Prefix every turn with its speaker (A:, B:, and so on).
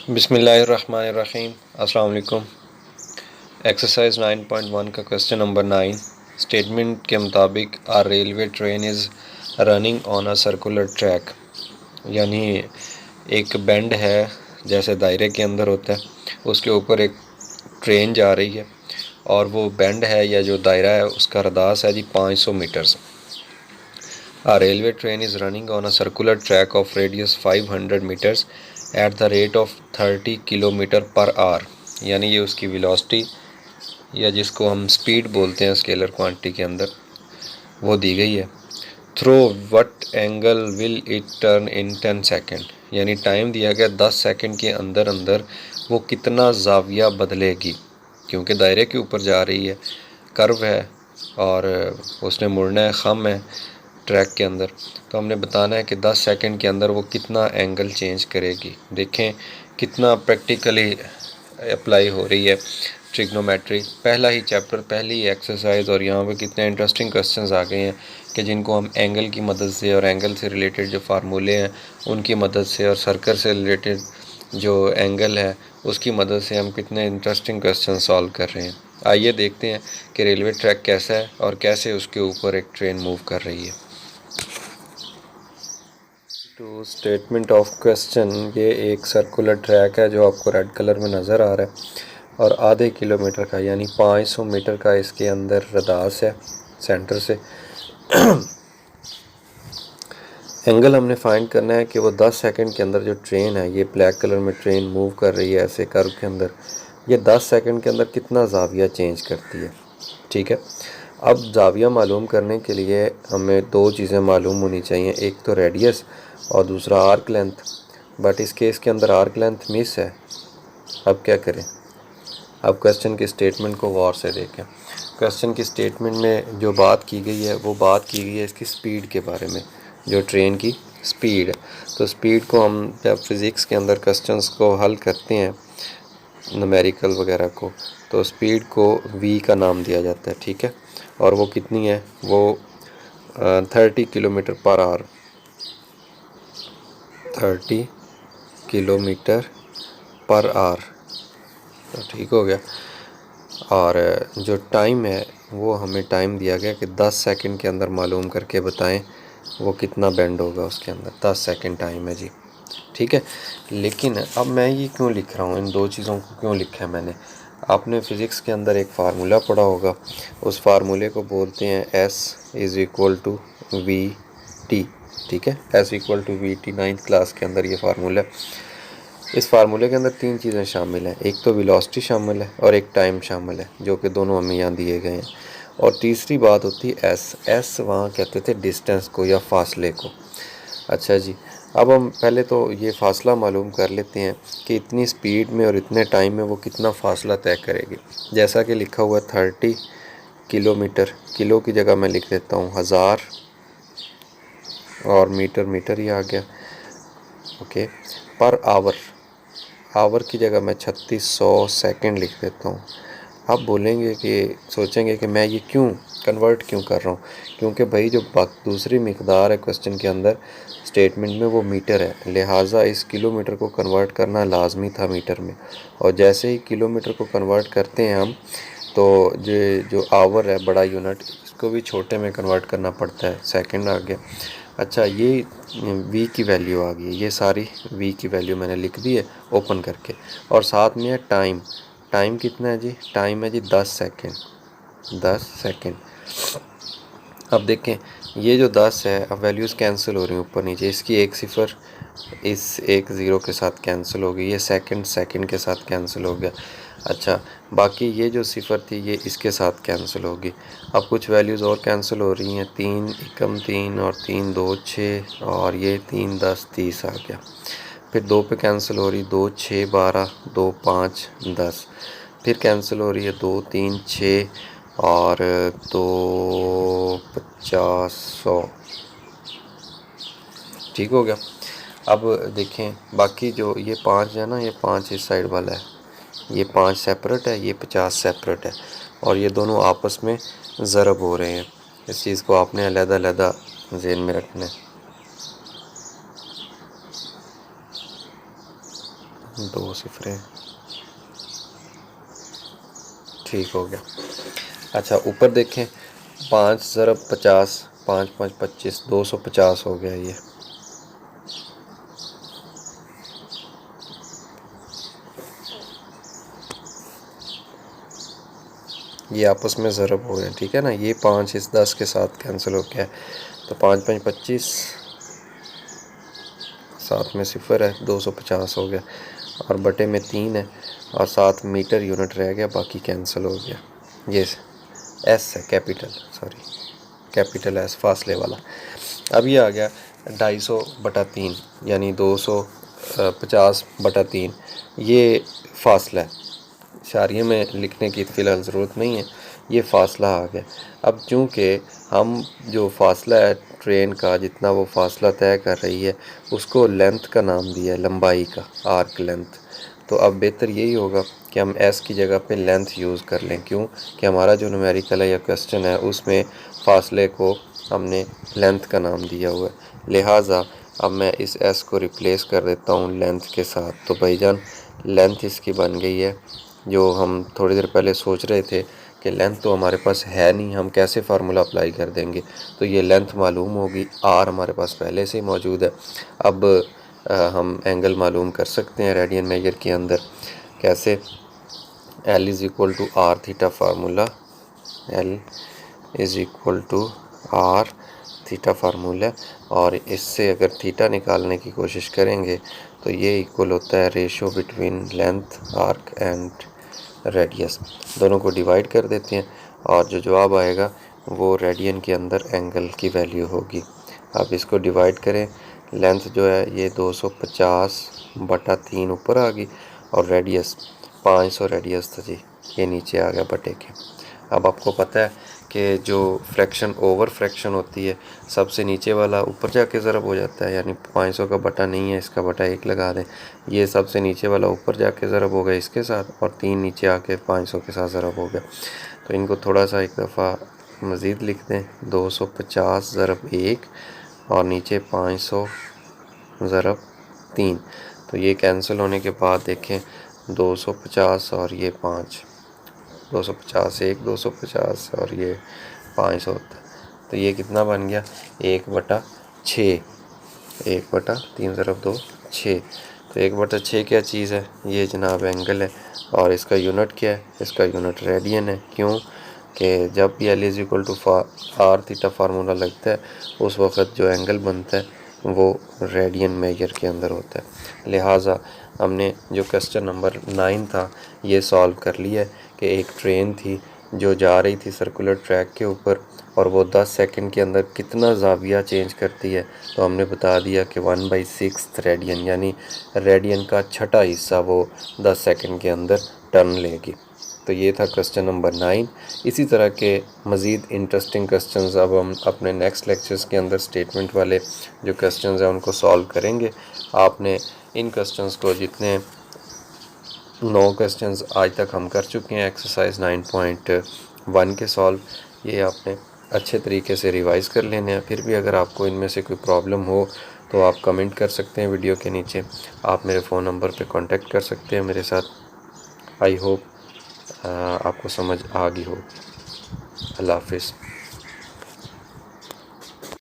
A: बिस्मिल्लाहिर्रहमानिर्रहीम। अस्सलाम वालेकुम। एक्सरसाइज 9.1 का क्वेश्चन नंबर 9। स्टेटमेंट के मुताबिक are railway train is running on a circular track, यानी एक बेंड है जैसे दायरे के अंदर होता है, उसके ऊपर एक ट्रेन जा रही है और वो बेंड है या जो दायरा है उसका रदास है जी 500 metres. A railway train is running on a circular track of radius 500 meters at the rate of 30 kilometre per hour, यानी ये उसकी वेलोसिटी या जिसको हम स्पीड बोलते हैं स्केलर क्वांटिटी के अंदर, वो दी गई है। Through what angle will it turn in 10 second, यानी टाइम दिया गया 10 सेकेंड के अंदर अंदर वो कितना ज़ाविया बदलेगी, क्योंकि दायरे के ऊपर जा रही है, कर्व है और उसने मुड़ना है, खम है ट्रैक के अंदर, तो हमने बताना है कि 10 सेकंड के अंदर वो कितना एंगल चेंज करेगी। देखें कितना प्रैक्टिकली अप्लाई हो रही है ट्रिग्नोमेट्री, पहला ही चैप्टर, पहली ही एक्सरसाइज, और यहाँ पे कितने इंटरेस्टिंग क्वेश्चंस आ गए हैं कि जिनको हम एंगल की मदद से और एंगल से रिलेटेड जो फार्मूले हैं उनकी मदद से और सर्कल से रिलेटेड जो एंगल है उसकी मदद से हम कितने इंटरेस्टिंग क्वेश्चन सॉल्व कर रहे हैं। आइए देखते हैं कि रेलवे ट्रैक कैसा है और कैसे उसके ऊपर एक ट्रेन मूव कर रही है। टू स्टेटमेंट ऑफ क्वेश्चन, ये एक सर्कुलर ट्रैक है जो आपको रेड कलर में नज़र आ रहा है और आधे किलोमीटर का यानी 500 मीटर का इसके अंदर रदास है सेंटर से। एंगल हमने फाइंड करना है कि वो 10 सेकंड के अंदर जो ट्रेन है, ये ब्लैक कलर में ट्रेन मूव कर रही है ऐसे कर्व के अंदर, ये 10 सेकंड के अंदर कितना ज़ाविया चेंज करती है। ठीक है, अब ज़ाविया मालूम करने के लिए हमें दो चीज़ें मालूम होनी चाहिए, एक तो रेडियस और दूसरा आर्क लेंथ। बट इस केस के अंदर आर्क लेंथ मिस है। अब क्या करें? अब क्वेश्चन की स्टेटमेंट को गौर से देखें। क्वेश्चन की स्टेटमेंट में जो बात की गई है वो बात की गई है इसकी स्पीड के बारे में, जो ट्रेन की स्पीड है। तो स्पीड को हम जब फिज़िक्स के अंदर क्वेश्चंस को हल करते हैं न्यूमेरिकल वगैरह को, तो स्पीड को v का नाम दिया जाता है। ठीक है, और वो कितनी है? वो 30 kilometre per hour, 30 kilometre per hour, तो ठीक हो गया। और जो टाइम है वो हमें टाइम दिया गया कि 10 सेकंड के अंदर मालूम करके बताएं वो कितना बेंड होगा उसके अंदर। 10 सेकंड टाइम है जी। ठीक है, लेकिन अब मैं ये क्यों लिख रहा हूँ, इन दो चीज़ों को क्यों लिखा है मैंने? आपने फ़िज़िक्स के अंदर एक फार्मूला पढ़ा होगा, उस फार्मूले को बोलते हैं S is equal to v t. ठीक है, S equal to v t, 9th class के अंदर ये फार्मूला है। इस फार्मूले के अंदर तीन चीज़ें शामिल हैं, एक तो वेलोसिटी शामिल है और एक टाइम शामिल है, जो कि दोनों हमें यहाँ दिए गए हैं। और तीसरी बात होती है एस वहाँ कहते थे डिस्टेंस को या फासले को। अच्छा जी, अब हम पहले तो ये फ़ासला मालूम कर लेते हैं कि इतनी स्पीड में और इतने टाइम में वो कितना फ़ासला तय करेगी। जैसा कि लिखा हुआ है 30 किलोमीटर, किलो की जगह मैं लिख देता हूँ 1000, और मीटर मीटर ही आ गया। ओके, पर आवर, आवर की जगह मैं 3600 सेकंड लिख देता हूँ। आप बोलेंगे कि सोचेंगे कि मैं ये क्यों कन्वर्ट क्यों कर रहा हूँ, क्योंकि भाई जो दूसरी मिकदार है क्वेश्चन के अंदर स्टेटमेंट में वो मीटर है, लिहाजा इस किलोमीटर को कन्वर्ट करना लाजमी था मीटर में। और जैसे ही किलोमीटर को कन्वर्ट करते हैं हम, तो जो आवर है बड़ा यूनिट, इसको भी छोटे में कन्वर्ट करना पड़ता है, सेकंड आ गया। अच्छा, ये v की वैल्यू आ गई, ये सारी v की वैल्यू मैंने लिख दी है ओपन करके। और साथ में है टाइम, टाइम कितना है जी? टाइम है जी 10 सेकंड, 10 सेकंड। अब देखें ये जो 10 है, अब वैल्यूज़ कैंसिल हो रही हैं ऊपर नीचे, इसकी एक सिफर इस एक ज़ीरो के साथ कैंसिल हो गई, ये सेकंड सेकंड के साथ कैंसिल हो गया। अच्छा, बाकी ये जो सिफर थी ये इसके साथ कैंसिल होगी। अब कुछ वैल्यूज़ और कैंसिल हो रही हैं, 3 एकम 3 और 3 2 6, और ये 3 10 30 आ गया। फिर 2 पे कैंसिल हो रही, 2 6 12, 2 5 10, फिर कैंसिल हो रही है 2 3 6 और 2 50 100। ठीक हो गया। अब देखें बाकी जो ये 5 है ना, ये 5 इस साइड वाला है, ये 5 सेपरेट है, ये 50 सेपरेट है, और ये दोनों आपस में ज़रब हो रहे हैं। इस चीज़ को आपने अलग-अलग ज़हन में रखना है। 2 सिफरें, ठीक हो गया। अच्छा ऊपर देखें, 5 ज़रब 50, 5 5 25, 250 हो गया ये आपस में ज़रब हो गए, ठीक है ना। ये 5 इस 10 के साथ कैंसिल हो गया है, तो 5 5 25, साथ में सिफर है, 250 हो गया, और बटे में 3 है, और साथ मीटर यूनिट रह गया, बाकी कैंसिल हो गया। ये एस है, कैपिटल एस फासले वाला। अब ये आ गया 250/3, यानी 250/3, ये फासला है। इशारिये में लिखने की फ़िलहाल ज़रूरत नहीं है, ये फ़ासला आ गया। अब चूँकि हम जो फ़ासला है ट्रेन का, जितना वो फ़ासला तय कर रही है, उसको लेंथ का नाम दिया है, लंबाई का, आर्क लेंथ। तो अब बेहतर यही होगा कि हम एस की जगह पे लेंथ यूज़ कर लें। क्यों कि हमारा जो न्यूमेरिकल है या क्वेश्चन है, उसमें फ़ासले को हमने लेंथ का नाम दिया हुआ है। लिहाजा अब मैं इस एस को रिप्लेस कर देता हूँ लेंथ के साथ। तो भाईजान लेंथ इसकी बन गई है। जो हम थोड़ी देर पहले सोच रहे थे कि लेंथ तो हमारे पास है नहीं, हम कैसे फार्मूला अप्लाई कर देंगे, तो ये लेंथ मालूम होगी, आर हमारे पास पहले से ही मौजूद है। अब हम एंगल मालूम कर सकते हैं रेडियन मेजर के अंदर। कैसे? L is equal to r theta formula, l is equal to r theta formula, और इससे अगर थीटा निकालने की कोशिश करेंगे तो ये इक्वल होता है ratio between length arc and radius. दोनों को डिवाइड कर देते हैं और जो जवाब आएगा वो रेडियन के अंदर एंगल की वैल्यू होगी। अब इसको डिवाइड करें, लेंथ जो है ये 250/3 ऊपर आ गई, और रेडियस 500 रेडियस था जी, ये नीचे आ गया बटे के। अब आपको पता है कि जो फ्रैक्शन ओवर फ्रैक्शन होती है, सबसे नीचे वाला ऊपर जाके ज़रब हो जाता है, यानी 500 का बटा नहीं है, इसका बटा 1 लगा दें। ये सबसे नीचे वाला ऊपर जाके ज़रब हो गया इसके साथ, और 3 नीचे आके 500 के साथ ज़रब हो गया। तो इनको थोड़ा सा एक दफ़ा मज़ीद लिख दें, 250 ज़रब 1 और नीचे 500 ज़रब 3। तो ये कैंसिल होने के बाद देखें 250 और ये 5, 250 1, 250 और ये 500 होता है। तो ये कितना बन गया? 1/6, 1/3 ज़रब 2 6। तो 1/6 क्या चीज़ है? ये जनाब एंगल है, और इसका यूनिट क्या है? इसका यूनिट रेडियन है। क्यों कि जब भी l is equal to r theta formula लगता है, उस वक़्त जो एंगल बनता है वो रेडियन मेजर के अंदर होता है। लिहाजा हमने जो क्वेश्चन नंबर 9 था ये सॉल्व कर लिया है कि एक ट्रेन थी जो जा रही थी सर्कुलर ट्रैक के ऊपर, और वो 10 सेकंड के अंदर कितना ज़ाविया चेंज करती है। तो हमने बता दिया कि 1/6 रेडियन, यानी रेडियन का छठा हिस्सा वो 10 सेकंड के अंदर टर्न लेगी। तो ये था क्वेश्चन नंबर 9। इसी तरह के मज़ीद इंटरेस्टिंग क्वेश्चंस अब हम अपने नेक्स्ट लेक्चर्स के अंदर स्टेटमेंट वाले जो क्वेश्चंस हैं उनको सॉल्व करेंगे। आपने इन क्वेश्चंस को, जितने 9 क्वेश्चंस आज तक हम कर चुके हैं एक्सरसाइज 9.1 के सॉल्व, ये आपने अच्छे तरीके से रिवाइज़ कर लेने हैं। फिर भी अगर आपको इनमें से कोई प्रॉब्लम हो तो आप कमेंट कर सकते हैं वीडियो के नीचे। आप मेरे फ़ोन नंबर पे कांटेक्ट कर सकते हैं मेरे साथ। आई होप आपको समझ आ गई हो। अल्लाह हाफिज़।